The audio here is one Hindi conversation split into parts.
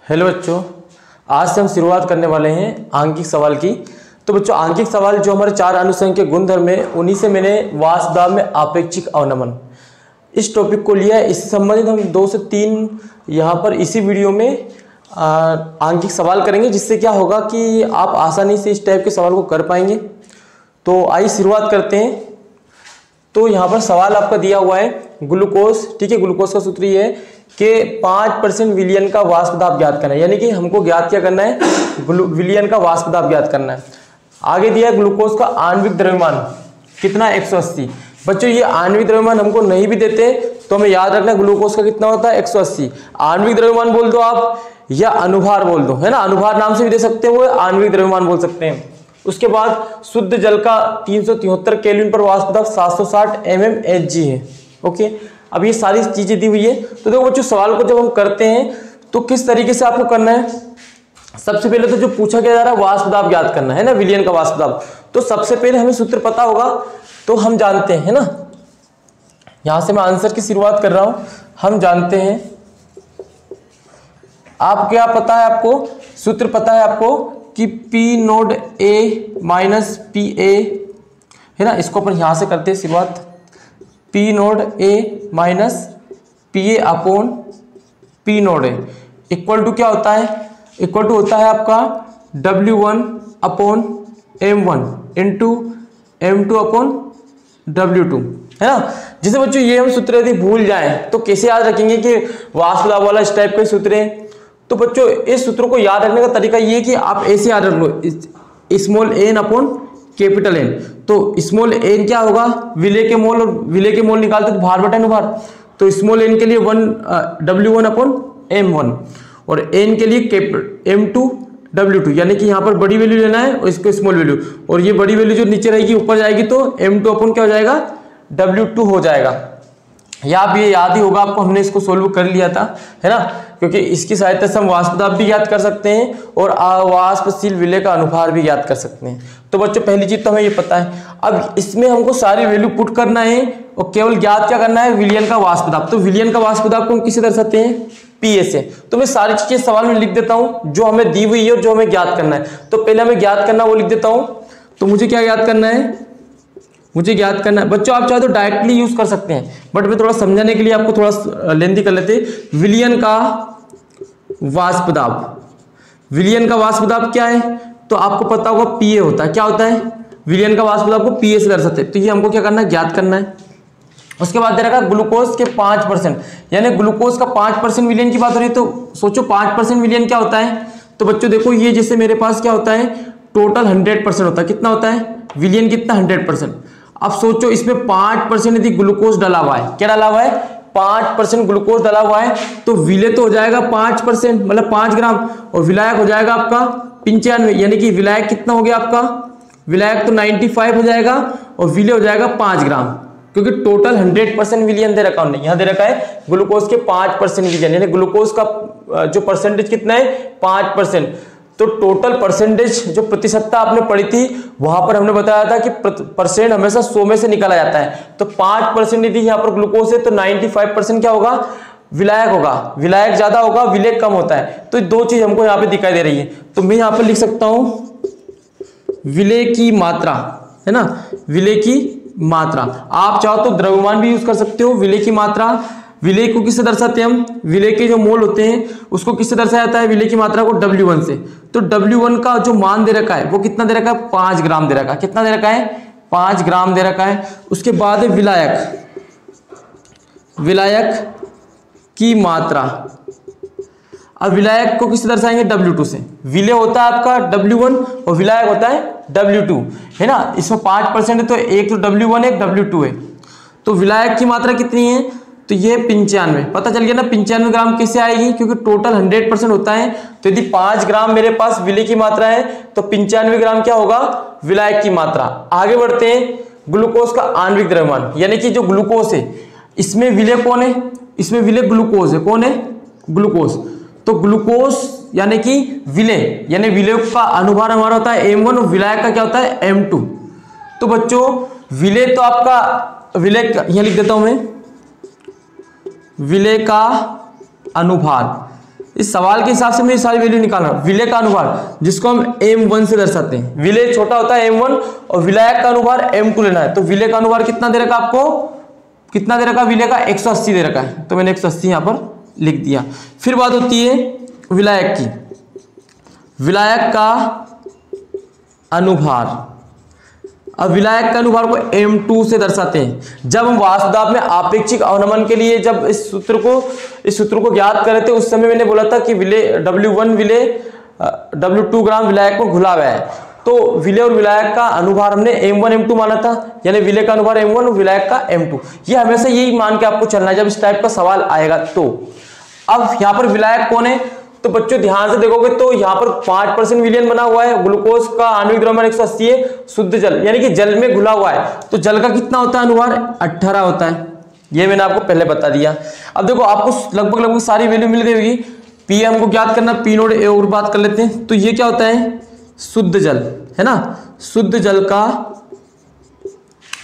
हेलो बच्चों, आज से हम शुरुआत करने वाले हैं आंकिक सवाल की। तो बच्चों, आंकिक सवाल जो हमारे 4 अनुसंख्यक गुणधर्म है, उन्हीं से मैंने वाष्पदाब में आपेक्षिक अवनमन इस टॉपिक को लिया है। इससे संबंधित हम 2 से 3 यहाँ पर इसी वीडियो में आंकिक सवाल करेंगे, जिससे क्या होगा कि आप आसानी से इस टाइप के सवाल को कर पाएंगे। तो आइए शुरुआत करते हैं। तो यहाँ पर सवाल आपका दिया हुआ है ग्लूकोज, ठीक है। ग्लूकोज का सूत्र ये है कि 5% विलयन का वाष्पदाब ज्ञात करना है, यानी कि हमको ज्ञात क्या करना है, विलयन का वाष्पदाब ज्ञात करना है। आगे दिया है ग्लूकोज का आणविक द्रव्यमान कितना, 180। बच्चों, ये आणविक द्रव्यमान हमको नहीं भी देते तो हमें याद रखना ग्लूकोज का कितना होता है, 180। आणविक द्रव्यमान बोल दो आप या अनुभार बोल दो, है ना, अनुभार नाम से भी दे सकते हो, आणविक द्रव्यमान बोल सकते हैं। उसके बाद शुद्ध जल का 373 केल्विन पर वाष्पदाब 760 mmHg है। ओके, अब ये सारी चीजें दी हुई है। तो देखो बच्चों, सवाल को जब हम करते हैं तो किस तरीके से आपको करना है। सबसे पहले तो जो पूछा गया जा रहा है वाष्पदाब ज्ञात करना है ना, विलयन का वाष्पदाब। तो सबसे पहले हमें सूत्र पता होगा, तो हम जानते हैं, है ना। यहां से मैं आंसर की शुरुआत कर रहा हूं। हम जानते हैं, आप क्या पता है, आपको सूत्र पता है आपको कि P naught A minus P ए, है ना। इसको अपन यहां से करते हैं शुरुआत। P naught A minus P A upon P naught A equal to क्या होता है, इक्वल टू होता है आपका W1 upon M1 into M2 upon W2, है ना। जिसे बच्चों ये हम सूत्र यदि भूल जाएं तो कैसे याद रखेंगे कि वाष्पदाब वाला इस टाइप के सूत्र है। तो बच्चों, इस सूत्र को याद रखने का तरीका ये है कि आप ऐसे याद रख लो, small n upon capital N। तो स्मॉल n क्या होगा, विलय के मोल, और विलय के मोल निकालते तो भार बटा अनुभार। तो स्मॉल n के लिए W1 अपॉन M1 और n के लिए M2 W2, यानी कि यहाँ पर बड़ी वैल्यू लेना है और इसको स्मॉल वैल्यू, और ये बड़ी वैल्यू जो नीचे रहेगी ऊपर जाएगी तो M2 अपॉन क्या हो जाएगा, W2 हो जाएगा। या आप ये याद ही होगा आपको, हमने इसको सोल्व कर लिया था, है ना, क्योंकि इसकी सहायता से हम वाष्पदाब भी ज्ञात कर सकते हैं और वाष्पशील विलय का अनुभार भी ज्ञात कर सकते हैं। तो बच्चों, पहली चीज तो हमें ये पता है। अब इसमें हमको सारी वैल्यू पुट करना है और केवल ज्ञात क्या करना है, विलयन का वाष्पदाब। तो विलयन का वाष्पदाब को हम किसे दर्शाते हैं, पीए से। तो मैं सारी चीजें सवाल में लिख देता हूं जो हमें दी हुई है और जो हमें ज्ञात करना है। तो पहले हमें ज्ञात करना वो लिख देता हूं। तो मुझे क्या ज्ञात करना है, मुझे ज्ञात करना है, बच्चों आप चाहे तो डायरेक्टली यूज कर सकते हैं, बट मैं थोड़ा समझाने के लिए आपको थोड़ा लेंथी कर लेते हैं। विलयन का वाष्पदाब, विलयन का वाष्पदाब क्या है, तो आपको पता होगा पीए होता है। क्या होता है, विलयन का वाष्पदाब को पीए से दर्शाते हैं। तो ये हमको क्या करना है, ज्ञात करना है। उसके बाद दे रखा ग्लूकोज के 5%, यानी ग्लूकोज का 5% विलयन की बात हो रही है। तो सोचो 5% विलयन क्या होता है। तो बच्चों देखो, ये जैसे मेरे पास क्या होता है, टोटल 100% होता है। कितना होता है विलयन, कितना, 100%। अब सोचो इसमें 5% यदि ग्लूकोज डाला हुआ है, क्या डाला हुआ है, 5% ग्लूकोज डाला हुआ है, तो विलय तो हो जाएगा 5%, मतलब 5 ग्राम, और विलायक हो जाएगा आपका 95, यानी कि विलायक कितना हो गया आपका, विलायक तो 95 हो जाएगा और विलय हो जाएगा 5 ग्राम, क्योंकि टोटल 100% विलयन दे रखा है। यहां दे रखा है ग्लूकोज के 5% विलयन, यानी ग्लूकोज का जो परसेंटेज कितना है, 5%। तो टोटल परसेंटेज जो प्रतिशतता आपने पढ़ी थी, वहां पर हमने बताया था कि परसेंट हमेशा 100 में से निकाला जाता है। तो 5% यदि यहाँ पर ग्लूकोज है तो 95% क्या होगा, विलायक होगा। विलायक ज्यादा होगा, विलय कम होता है। तो 2 चीज हमको यहाँ पे दिखाई दे रही है। तो मैं यहाँ पर लिख सकता हूं विलय की मात्रा, है ना, विलय की मात्रा। आप चाहो तो द्रव्यमान भी यूज कर सकते हो। विलय की मात्रा, विलय को किससे दर्शाते हैं हम, विलय के जो मोल होते हैं उसको किससे दर्शाया जाता है, विलय की मात्रा को W1 से। तो W1 का जो मान दे रखा है वो कितना दे रखा है, 5 ग्राम दे रखा है। कितना दे रखा है, 5 ग्राम दे रखा है। उसके बाद है विलायक, विलायक की मात्रा। अब विलायक को किससे दर्शाएंगे, W2 से। विलय होता है आपका W1 और विलायक होता है W2, है ना। इसमें 5% है तो एक तो W1 है, एक W2 है। तो विलायक की मात्रा कितनी है, तो ये 95, पता चल गया ना। 95 ग्राम कैसे आएगी, क्योंकि टोटल 100% होता है। तो यदि 5 ग्राम मेरे पास विलय की मात्रा है तो 95 ग्राम क्या होगा, विलायक की मात्रा। आगे बढ़ते हैं, ग्लूकोज का आणविक द्रव्यमान, यानी कि जो ग्लूकोज है इसमें विलय कौन है, इसमें विलय ग्लूकोज है। कौन है, ग्लूकोज। तो ग्लूकोज यानी कि विलय, यानी विलय का अनुभार हमारा होता है M1 और विलायक का क्या होता है, M2। तो बच्चों विलय तो आपका, विलय यहां लिख देता हूं मैं, विलय का अनुभार इस सवाल के हिसाब से मैं ये सारी वैल्यू निकाल रहा हूं। विलय का अनुभार जिसको हम m1 से दर्शाते हैं, विलय छोटा होता है m1 और विलायक का अनुभार m2 लेना है। तो विलय का अनुभार कितना दे रखा आपको, कितना दे रखा विलय का 180 दे रखा है, तो मैंने 180 यहां पर लिख दिया। फिर बात होती है विलायक की, विलायक का अनुभार। अब विलायक का अनुभार को m2 से दर्शाते हैं। जब हम वाष्पदाब में आपेक्षिक अवनमन के लिए जब इस सूत्र को ज्ञात करे थे, उस समय मैंने बोला था कि विलय W1 विलय W2 ग्राम विलायक में घुला हुआ है। तो विलय और विलायक का अनुभार हमने m1 m2 माना था, यानी विलय का अनुभार m1 और विलायक का m2। ये हमेशा यही मान के आपको चलना है जब इस टाइप का सवाल आएगा। तो अब यहाँ पर विलायक कौन है, तो बच्चों ध्यान से देखोगे तो यहाँ पर 5% विलयन बना हुआ है, ग्लूकोज का आणविक द्रव्यमान 180 है, शुद्ध जल यानी कि जल में घुला हुआ है। तो जल का कितना होता है अनुभार, 18 होता है। ये मैंने आपको पहले बता दिया। अब देखो आपको लगभग सारी वैल्यू मिल गई होगी। पी हमको ज्ञात करना, पी नोड ए और बात कर लेते हैं। तो ये क्या होता है, शुद्ध जल है ना, शुद्ध जल का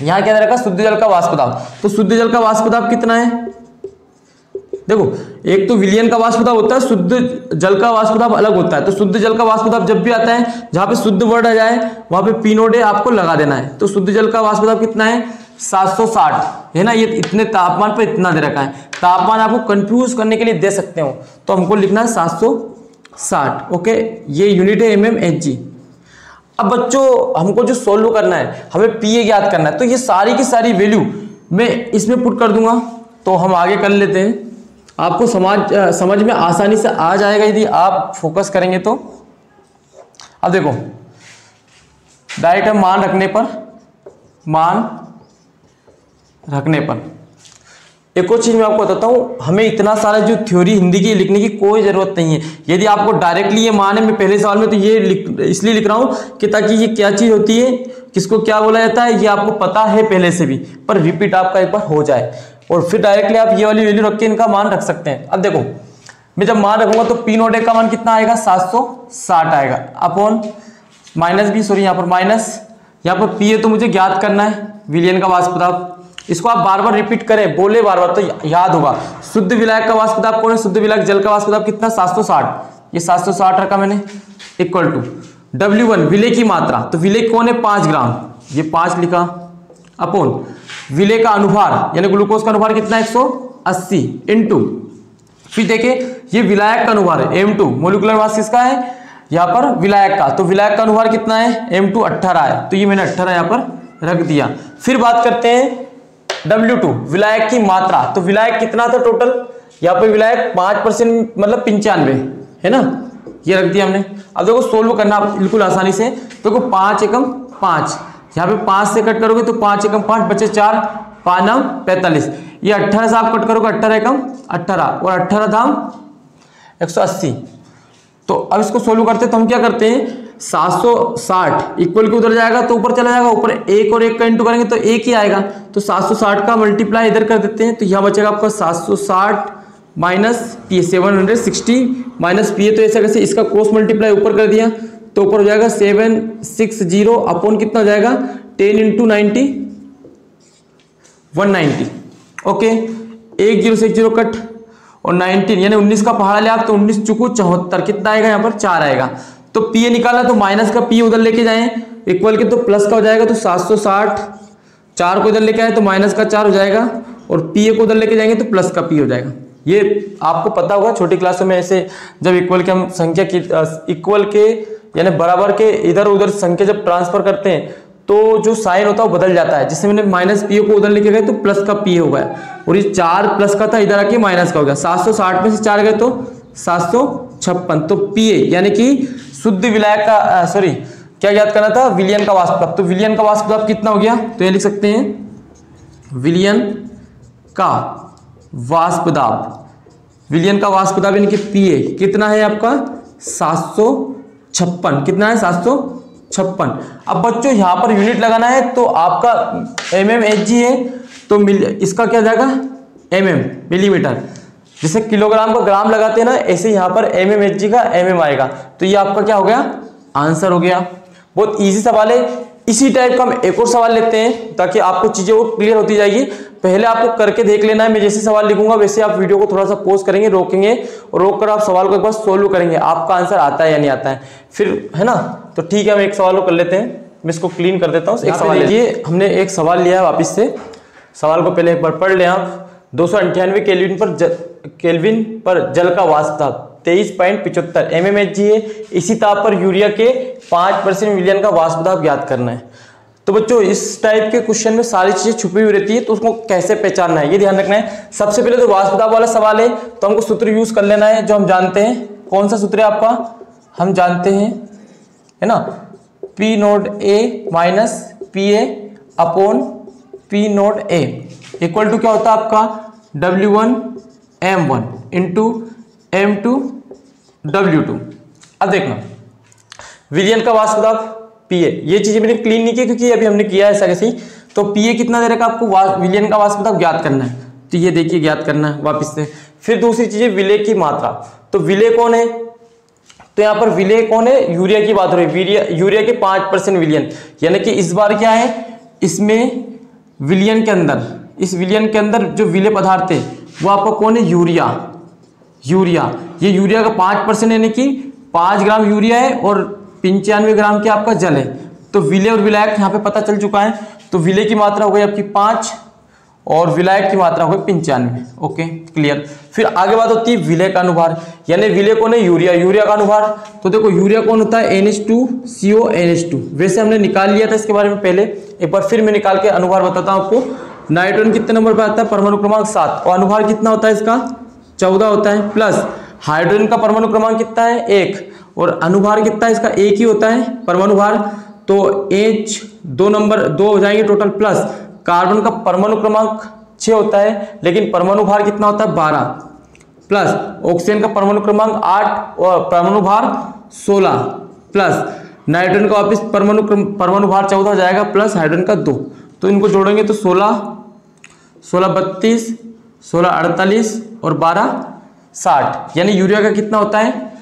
यहाँ क्या रखा, शुद्ध जल का वाष्प दाब। तो शुद्ध जल का वाष्प दाब कितना है, देखो एक तो विलयन का वाष्प दाब होता है, शुद्ध जल का वाष्प दाब अलग होता है। तो शुद्ध जल का वाष्प दाब जब भी आता है जहां पे शुद्ध वर्ड आ जाए वहां पे पी नोड ए आपको लगा देना है। तो शुद्ध जल का वाष्प दाब कितना है, 760 है ना। ये इतने तापमान पर इतना दे रखा है। तापमान आपको कंफ्यूज करने के लिए दे सकते हो, तो हमको लिखना है 760। ओके, ये यूनिट है mmHg। अब बच्चों हमको जो सोल्व करना है, हमें पीए ज्ञात करना है। तो ये सारी की सारी वैल्यू मैं इसमें पुट कर दूंगा, तो हम आगे कर लेते हैं। आपको समझ में आसानी से आ जाएगा यदि आप फोकस करेंगे तो। अब देखो डायरेक्ट हम मान रखने पर एक और चीज मैं आपको बताता हूँ, हमें इतना सारा जो थ्योरी हिंदी की लिखने की कोई जरूरत नहीं है। यदि आपको डायरेक्टली ये मान है, मैं पहले सवाल में तो ये इसलिए लिख रहा हूँ कि ताकि ये क्या चीज होती है, किसको क्या बोला जाता है, ये आपको पता है पहले से भी, पर रिपीट आपका एक बार हो जाए और फिर डायरेक्टली आप ये वाली वैल्यू रख के इनका मान रख सकते हैं। अब देखो मैं जब मान रखूंगा तो पी नोट ए का मान कितना आएगा, 760 आएगा अपॉन माइनस भी, सॉरी यहाँ पर माइनस, यहाँ पर पी ए तो मुझे ज्ञात करना है विलयन का वाष्प दाब। इसको आप बार बार रिपीट करें, बोले बार बार तो याद होगा। शुद्ध विलायक का वाष्प दाब कौन है, शुद्ध विलायक जल का वाष्प दाब कितना, 760। ये 760 रखा मैंने, इक्वल टू W1 विलय की मात्रा, तो विलय कौन है 5 ग्राम, ये 5 लिखा, अपॉन विलय का अनुभार यानी ग्लूकोज का अनुभार कितना 180 इंटू, फिर देखे ये विलायक का अनुभार है m2, मोलिकुलर मास किसका है यहाँ पर विलायक का, तो विलायक का अनुभार कितना है m2 18 है, तो ये मैंने 18 यहाँ पर रख दिया। फिर बात करते हैं W2 विलायक की मात्रा, तो विलायक कितना था टोटल, यहाँ पर विलायक 5% मतलब 95 है ना, ये रख दिया हमने। अब देखो सोल्व करना बिल्कुल आसानी से, देखो 5 एकम 5, यहाँ पे 5 से कट करोगे तो 5 एकम 5 बचे 4, 5 नाम 45, ये 18 से आप कट करोगे 18 एकम 18 और 18 धाम 180। तो अब इसको सोल्व करते तो हम क्या करते हैं, 760 इक्वल के उधर जाएगा तो ऊपर चला जाएगा, ऊपर एक और एक का इंटू करेंगे तो एक ही आएगा, तो 760 का मल्टीप्लाई इधर कर देते हैं, तो यहाँ बचेगा आपका 760 माइनस पी 760 माइनस पी, तो ऐसा कैसे इसका क्रॉस मल्टीप्लाई ऊपर कर दिया तो ऊपर हो जाएगा 760 अपॉन कितना हो जाएगा 10 इंटू 90 190। ओके, 1 0 से 1 0 कट और 19 यानी 19 का पहाड़ा ले आप तो 19 चुकू 74, कितना आएगा यहाँ पर 4 आएगा। तो पी निकाला तो माइनस का पी उधर लेके जाएं इक्वल के तो प्लस का हो जाएगा, तो 760 4 को इधर लेके आए तो माइनस का 4 हो जाएगा और पी को उधर लेके जाएंगे तो प्लस का पी हो जाएगा। ये आपको पता होगा छोटी क्लासों में ऐसे जब इक्वल के हम संख्या की इक्वल के यानी बराबर के इधर उधर संख्या जब ट्रांसफर करते हैं तो जो साइन होता है वो बदल जाता है। जैसे मैंने माइनस पी को उधर लेके गए तो प्लस का पी हो गया और ये 4 प्लस का था इधर आके माइनस का हो गया। 760 में से 4 गए तो 756, तो पी यानी कि शुद्ध विलायक का सॉरी क्या याद करना था, विलयन का वाष्प दाब। तो विलयन का वाष्प दाब कितना हो गया, तो ये लिख सकते हैं विलयन का वाष्प दाब, विलयन का वाष्प दाब यानी कि पीए कितना है आपका 756, कितना है 756। अब बच्चों यहाँ पर यूनिट लगाना है तो आपका mmHg है तो इसका क्या जाएगा मिलीमीटर, जैसे किलोग्राम का ग्राम लगाते हैं ना ऐसे यहाँ पर mmHg का mm आएगा। तो ये आपका क्या हो गया आंसर हो गया। बहुत इजी सवाल है, इसी टाइप का हम एक और सवाल लेते हैं ताकि आपको चीजें और क्लियर होती जाएगी। पहले आपको करके देख लेना है, मैं जैसे सवाल लिखूंगा वैसे आप वीडियो को थोड़ा सा पॉज करेंगे, रोकेंगे और रोक कर आप सवाल को एक बार सोल्व करेंगे, आपका आंसर आता है या नहीं आता है फिर, है ना। तो ठीक है, हम एक सवाल को कर लेते हैं, मैं इसको क्लीन कर देता हूँ। एक सवाल ये हमने एक सवाल लिया है वापिस से, सवाल को पहले एक बार पढ़ लें आप। 298 केल्विन पर जल का वाष्प दाब 23.75 mmHg है। इसी ताप पर यूरिया के 5% विलयन का वाष्प दाब ज्ञात करना है। तो बच्चों इस टाइप के क्वेश्चन में सारी चीजें छुपी हुई रहती है, तो उसको कैसे पहचानना है ये ध्यान रखना है। सबसे पहले तो वाष्प दाब वाला सवाल है तो हमको सूत्र यूज कर लेना है जो हम जानते हैं। कौन सा सूत्र है आपका, हम जानते हैं, है ना, P not A minus PA upon P not A equal to क्या होता है आपका W1 M1 into M2 W2। अब देखना विलयन का वाष्प दाब PA, ये चीजें मैंने क्लीन नहीं की क्योंकि अभी हमने किया है ऐसा कैसे ही। तो PA कितना दे रखा आपको, विलयन का वाष्प दाब ज्ञात करना है, तो ये देखिए ज्ञात करना है वापस से। फिर दूसरी चीज है विलय की मात्रा, तो विलय कौन है, तो यहाँ पर विलय कौन है, यूरिया की बात हो रही है, यूरिया के 5% विलयन, यानी कि इस बार क्या है, इसमें विलयन के अंदर, इस विलयन के अंदर जो विलय पदार्थ है वो आपका कौन है, यूरिया। ये यूरिया का 5% यानी कि 5 ग्राम यूरिया है और 95 ग्राम के आपका जल है। तो विलय और विलायक यहाँ पे पता चल चुका है। तो विलय की मात्रा हो गई आपकी 5 और विलायक की मात्रा हो गई 95। Okay clear. फिर आगे बात होती है विलय का अनुभार, यानी विलय कौन है, यूरिया का अनुभार। तो देखो यूरिया कौन होता है, NH2CO NH2। वैसे हमने निकाल लिया था इसके बारे में पहले, एक बार फिर मैं निकाल के अनुभार बताता हूँ आपको। नाइट्रोजन कितने नंबर पर आता है, परमाणु क्रमांक 7 और अनुभार कितना होता है इसका 14 होता है। प्लस हाइड्रोजन का परमाणु क्रमांक कितना है 1 और अनुभार कितना है इसका 1 ही होता है परमाणु भार। तो H 2 नंबर 2 हो जाएंगे टोटल। प्लस कार्बन का परमाणु क्रमांक 6 होता है लेकिन परमाणु भार कितना होता है 12। प्लस ऑक्सीजन का परमाणु क्रमांक 8 और परमाणु भार 16। प्लस नाइट्रोजन का वापिस परमाणु भार 14 हो जाएगा प्लस हाइड्रोजन का 2। तो इनको जोड़ेंगे तो 16 32 16 48 और 12 60, यानी यूरिया का कितना होता है,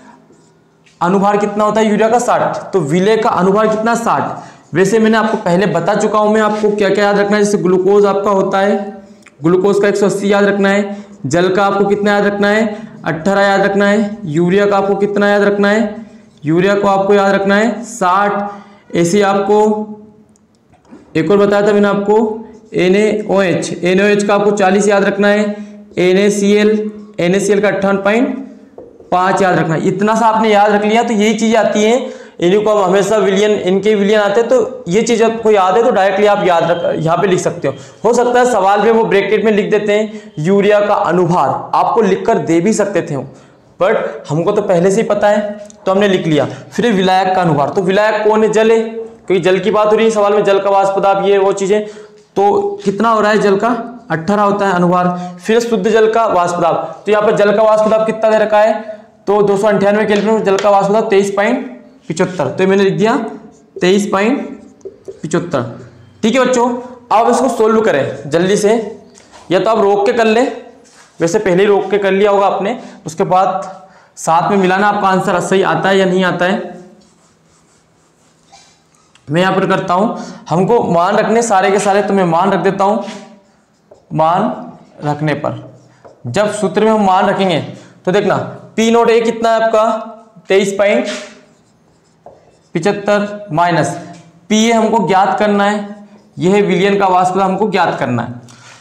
अनुभार कितना होता है यूरिया का 60। तो विलय का अनुभार कितना 60। वैसे मैंने आपको पहले बता चुका हूं मैं आपको क्या क्या याद रखना है। जैसे ग्लूकोज आपका होता है, ग्लूकोज का 180 याद रखना है। जल का आपको कितना याद रखना है 18 याद रखना है। यूरिया का आपको कितना याद रखना है, यूरिया को आपको याद रखना है 60। ऐसे आपको एक और बताया था मैंने आपको NaOH का आपको 40 याद रखना है। NaCl का 58.5 याद रखना है। इतना सा आपने याद रख लिया तो यही चीजें आती हैं, इनको आप हमेशा विलियन, इनके विलियन आते हैं तो ये चीज आपको याद है तो डायरेक्टली आप याद रख यहाँ पे लिख सकते हो सकता है सवाल में वो ब्रैकेट में लिख देते हैं यूरिया का अनुभार, आपको लिखकर दे भी सकते थे बट हमको तो पहले से ही पता है तो हमने लिख लिया। फिर विलायक का अनुभार, तो विलायक कौन है, जल है, क्योंकि जल की बात हो रही है सवाल में, जल का वाष्प दाब ये वो चीजें। तो कितना हो रहा है, जल का 18 होता है अनुभार। फिर शुद्ध जल का वाष्प दाब, तो यहाँ पर जल का वाष्प दाब कितना दे रखा है, तो 298 केल्विन, जल का वाष्प दाब 23.75, तो मैंने लिख दिया 23.75। ठीक है बच्चों, अब इसको सोल्व करें जल्दी से, या तो आप रोक के कर ले, वैसे पहले ही रोक के कर लिया होगा आपने, उसके बाद साथ में मिलाना आपका आंसर सही आता है या नहीं आता है। मैं यहां पर करता हूं, हमको मान रखने सारे के सारे, तो मैं मान रख देता हूं। मान रखने पर जब सूत्र में हम मान रखेंगे तो देखना P नोट A कितना है आपका 23.75 माइनस PA हमको ज्ञात करना है, यह है विलियन का वाष्प दाब हमको ज्ञात करना है।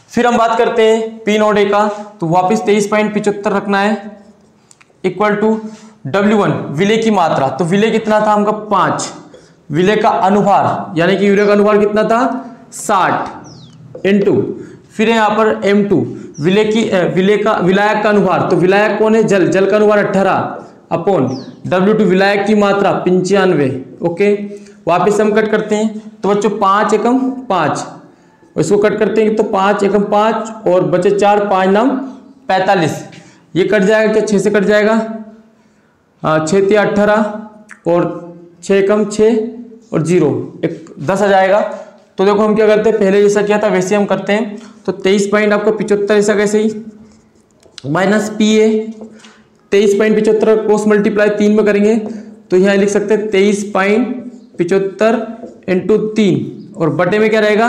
फिर हम बात करते हैं P नोट A का, तो वापस 23.75 रखना है इक्वल टू W1 विलय की मात्रा, तो विलय कितना था हमका 5, विलय का अनुभार यानी कि यूरिया का अनुभार कितना था 60 इंटू, फिर यहाँ पर M2 विलायक का अनुभार, तो विलायक कौन है, जल का अनुभार 18 अपॉन W2 विलायक की मात्रा 95। ओके वापस हम कट करते हैं, तो बच्चों 5 एकम 5, इसको कट करते हैं तो 5 एकम 5 और बचे 4, 5 नाम 45, ये कट जाएगा क्या, 6 से कट जाएगा, 6 × 18 और 6 एकम 6 और 0 10 आ जाएगा। तो देखो हम क्या करते हैं, पहले जैसा किया था वैसे हम करते हैं, तो 23.75 ऐसा कैसे ही माइनस PA 23.75 कोस मल्टीप्लाई 3 में करेंगे तो यहाँ लिख सकते हैं 23.75 इंटू 3 और बटे में क्या रहेगा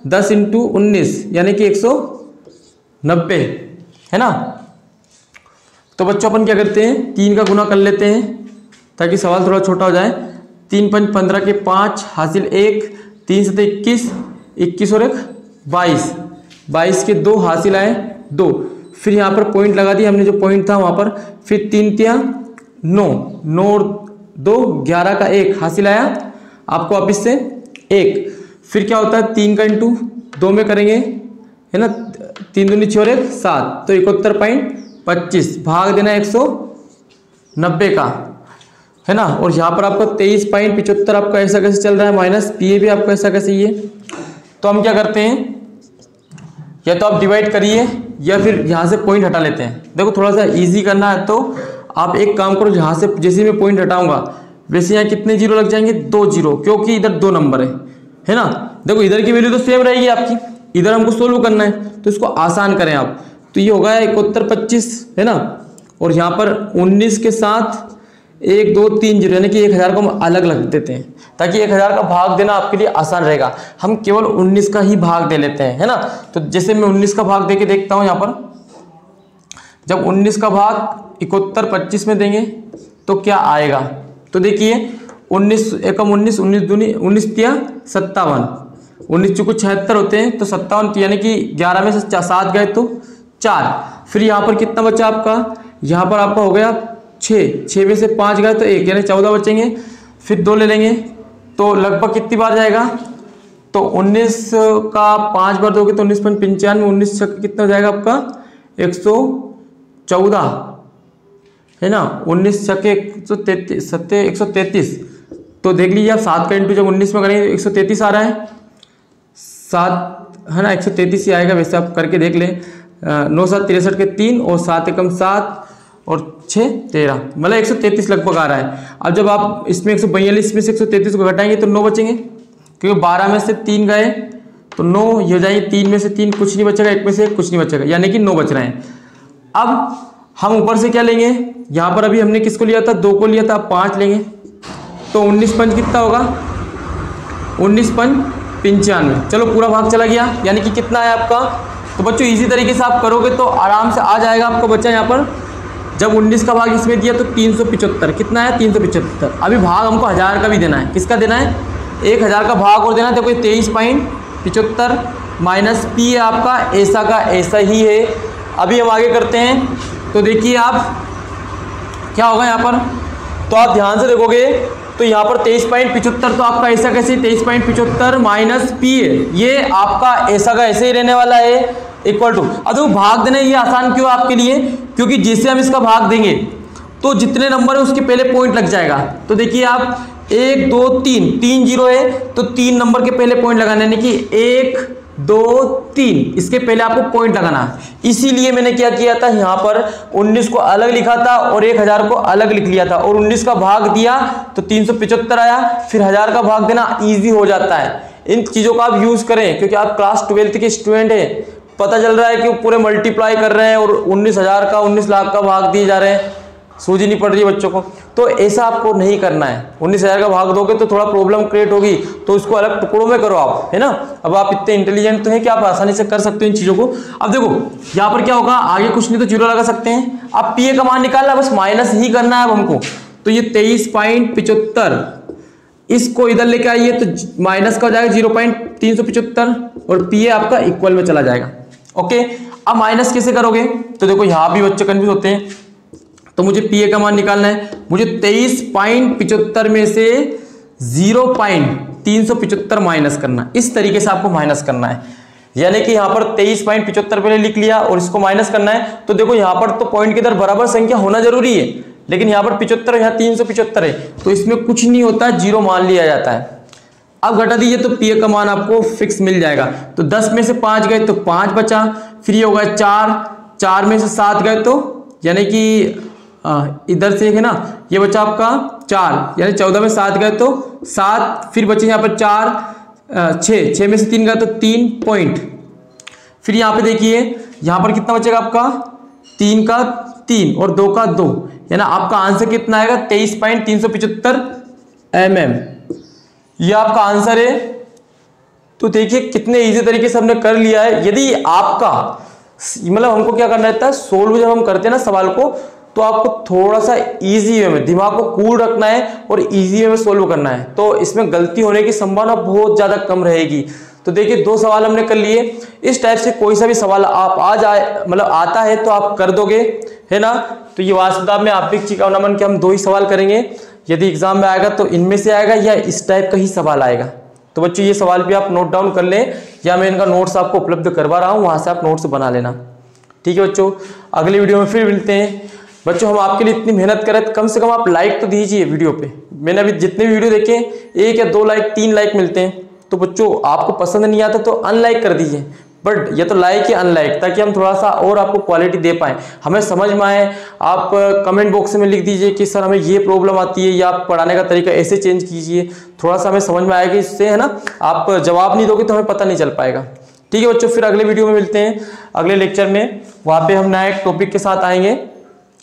10 इंटू 19 यानी कि 190 है ना। तो बच्चों अपन क्या करते हैं 3 का गुना कर लेते हैं ताकि सवाल थोड़ा छोटा हो जाए। 3 5 15 के 5 हासिल 1, 3 7 21, 21 और 1 22, 22 के 2 हासिल आए 2। फिर यहाँ पर पॉइंट लगा दिया हमने जो पॉइंट था वहाँ पर। फिर 3 तिया 9, 9 और 2 11 का 1 हासिल आया आपको वापिस से 1। फिर क्या होता है 3 का इंटू 2 में करेंगे है ना, 3 दूनी 6 और 1 7, तो 71.25 भाग देना 190 का है ना। और यहाँ पर आपका 23.75 आपका ऐसा कैसे चल रहा है माइनस पी ए भी आपका ऐसा कैसे ही है। तो हम क्या करते हैं या तो आप डिवाइड करिए या फिर यहाँ से पॉइंट हटा लेते हैं। देखो थोड़ा सा इजी करना है तो आप एक काम करो, यहाँ से जैसे मैं पॉइंट हटाऊंगा वैसे यहाँ कितने जीरो लग जाएंगे 2 जीरो, क्योंकि इधर 2 नंबर है ना। देखो इधर की वैल्यू तो सेम रहेगी आपकी, इधर हमको सोल्व करना है तो इसको आसान करें आप। तो ये होगा 71.25 है ना, और यहाँ पर 19 के साथ 1 2 3 जीरो यानी कि 1000 को हम अलग लग देते हैं ताकि 1000 का भाग देना आपके लिए आसान रहेगा। हम केवल 19 का ही भाग दे लेते हैं है ना। तो जैसे मैं 19 का भाग दे के देखता हूँ यहाँ पर, जब 19 का भाग 71.25 में देंगे तो क्या आएगा। तो देखिए 19 एकम 19, 19 दूनी 19 तिया 57, 19 चुको 76 होते हैं तो 57 यानी कि 11 में से 7 गए तो 4। फिर यहाँ पर कितना बचा आपका, यहाँ पर आपका हो गया 6 में से 5 गए तो 1 यानी 14 बचेंगे। फिर 2 ले लेंगे तो लगभग कितनी बार जाएगा, तो 19 का 5 बार दोगे तो 19.95, 19 कितना हो जाएगा आपका 114 है ना। 19 छक्के 133। तो देख लीजिए आप 7 का इंटू जब 19 में करेंगे 133 आ रहा है 7 है ना, 133 ही आएगा वैसे आप करके देख लें। 9 7 63 के 3 और 7 एकम 7 और 6 13 मतलब 133 लगभग आ रहा है। अब जब आप इसमें 142 में से 133 को घटाएंगे तो 9 बचेंगे, क्योंकि 12 में से 3 गए तो 9 ये हो जाएंगे, 3 में से 3 कुछ नहीं बचेगा, 1 में से 1 कुछ नहीं बचेगा यानी कि 9 बच रहे हैं। अब हम ऊपर से क्या लेंगे, यहाँ पर अभी हमने किसको लिया था 2 को लिया था, अब 5 लेंगे तो 19 पंच कितना होगा 19 पंच 95। चलो पूरा भाग चला गया यानी कि कितना है आपका। तो बच्चों इसी तरीके से आप करोगे तो आराम से आ जाएगा आपको बच्चा। यहाँ पर जब 19 का भाग इसमें दिया तो 375 कितना है 375। अभी भाग हमको 1000 का भी देना है, किसका देना है 1000 का भाग और देना है। देखो 23.75 माइनस पी है आपका ऐसा का ऐसा ही है। अभी हम आगे करते हैं तो देखिए आप क्या होगा यहाँ पर, तो आप ध्यान से देखोगे तो यहाँ पर 23.75 तो आपका ऐसा कैसे 23.75 माइनस पी है, ये आपका ऐसा का ऐसे ही रहने वाला है इक्वल टू। अब देखो भाग देना ये आसान क्यों आपके लिए, क्योंकि जैसे हम इसका भाग देंगे तो जितने नंबर है उसके पहले पॉइंट लग जाएगा। तो देखिए आप 1 2 3 जीरो है तो 3 नंबर के पहले पॉइंट लगाना यानी कि 1 2 3 इसके पहले आपको पॉइंट लगाना। इसीलिए मैंने क्या किया था यहाँ पर 19 को अलग लिखा था और 1000 को अलग लिख लिया था और 19 का भाग दिया तो 375 आया। फिर 1000 का भाग देना इजी हो जाता है। इन चीजों का आप यूज करें क्योंकि आप क्लास 12th के स्टूडेंट हैं, पता चल रहा है कि पूरे मल्टीप्लाई कर रहे हैं और 19,000 का 19 लाख का भाग दिए जा रहे हैं, सूझ नहीं पड़ रही है बच्चों को। तो ऐसा आपको नहीं करना है, 19,000 का भाग दोगे तो थोड़ा प्रॉब्लम क्रिएट होगी, तो इसको अलग टुकड़ों में करो आप, है ना। अब आप इतने इंटेलिजेंट तो हैं कि आप आसानी से कर सकते हो इन चीजों को। अब देखो यहाँ पर क्या होगा, आगे कुछ नहीं तो जीरो लगा सकते हैं। अब पी ए का मान निकालना, बस माइनस ही करना है अब हमको। तो ये 23.75 इसको इधर लेके आइए तो माइनस का हो जाएगा 0.375 और पी ए आपका इक्वल में चला जाएगा। ओके, अब माइनस कैसे करोगे, तो देखो यहाँ भी बच्चे कंफ्यूज होते हैं। तो मुझे पी ए का मान निकालना है, मुझे 23.75 में से 0.375 माइनस करना, इस तरीके से आपको माइनस करना है। यानी कि यहाँ पर 23.75 पहले लिख लिया और इसको माइनस करना है। तो देखो यहाँ पर तो पॉइंट के इधर बराबर संख्या होना जरूरी है, लेकिन यहाँ पर 75 यहाँ 375 है तो इसमें कुछ नहीं होता, जीरो मान लिया जाता है। अब घटा दीजिए तो पी ए का मान आपको फिक्स मिल जाएगा। तो 10 में से 5 गए तो 5 बचा, फिर ये होगा 4 में से 7 गए तो यानी कि इधर से है ना, ये बचा आपका 4 यानी 14 में 7 गए तो 7, फिर बचे यहाँ पर 4 6 में से 3 गए तो 3 पॉइंट। फिर यहाँ पे देखिए यहाँ पर कितना बचेगा आपका 3 का 3 और 2 का 2, यानी आपका आंसर कितना आएगा 23.375 mm। ये आपका आंसर है। तो देखिए कितने इजी तरीके से हमने कर लिया है। यदि आपका मतलब हमको क्या करना रहता है, सोल्व जब हम करते हैं ना सवाल को, तो आपको थोड़ा सा इजी वे में दिमाग को कूल रखना है और इजी वे में सोल्व करना है, तो इसमें गलती होने की संभावना बहुत ज्यादा कम रहेगी। तो देखिए 2 सवाल हमने कर लिए। इस टाइप से कोई सा भी सवाल आप आ जाए मतलब आता है तो आप कर दोगे, है ना। तो ये वास्तव में आप भी चिकावना मन के हम 2 ही सवाल करेंगे। यदि एग्जाम में आएगा तो इनमें से आएगा या इस टाइप का ही सवाल आएगा। तो बच्चों ये सवाल भी आप नोट डाउन कर लें, या मैं इनका नोट्स आपको उपलब्ध करवा रहा हूँ, वहां से आप नोट्स बना लेना। ठीक है बच्चों, अगले वीडियो में फिर मिलते हैं। बच्चों हम आपके लिए इतनी मेहनत करें तो कम से कम आप लाइक तो दीजिए वीडियो पे। मैंने अभी जितने भी वीडियो देखे 1 या 2 लाइक 3 लाइक मिलते हैं। तो बच्चों आपको पसंद नहीं आता तो अनलाइक कर दीजिए, बट ये तो लाइक या अनलाइक, ताकि हम थोड़ा सा और आपको क्वालिटी दे पाएँ, हमें समझ में आए। आप कमेंट बॉक्स में लिख दीजिए कि सर हमें ये प्रॉब्लम आती है, या आप पढ़ाने का तरीका ऐसे चेंज कीजिए, थोड़ा सा हमें समझ में आएगा। इससे है ना, आप जवाब नहीं दोगे तो हमें पता नहीं चल पाएगा। ठीक है बच्चों, फिर अगले वीडियो में मिलते हैं, अगले लेक्चर में। वहाँ पे हम नया एक टॉपिक के साथ आएंगे।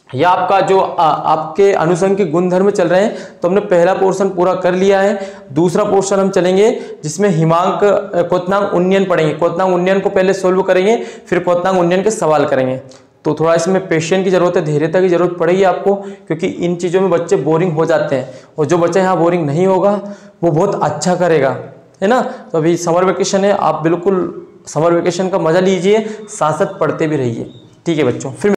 या आपका जो आपके अनुसंग के गुणधर्म चल रहे हैं, तो हमने पहला पोर्शन पूरा कर लिया है। दूसरा पोर्शन हम चलेंगे जिसमें हिमांक क्वोतनांक उन्नयन पढ़ेंगे। क्वोतनांक उन्नयन को पहले सोल्व करेंगे, फिर क्वोतनांक उन्नयन के सवाल करेंगे। तो थोड़ा इसमें पेशेंस की जरूरत है, धैर्यता की जरूरत पड़ेगी आपको, क्योंकि इन चीज़ों में बच्चे बोरिंग हो जाते हैं, और जो बच्चा यहाँ बोरिंग नहीं होगा वो बहुत अच्छा करेगा, है ना। तो अभी समर वेकेशन है, आप बिल्कुल समर वेकेशन का मजा लीजिए, साथ साथ पढ़ते भी रहिए। ठीक है बच्चों, फिर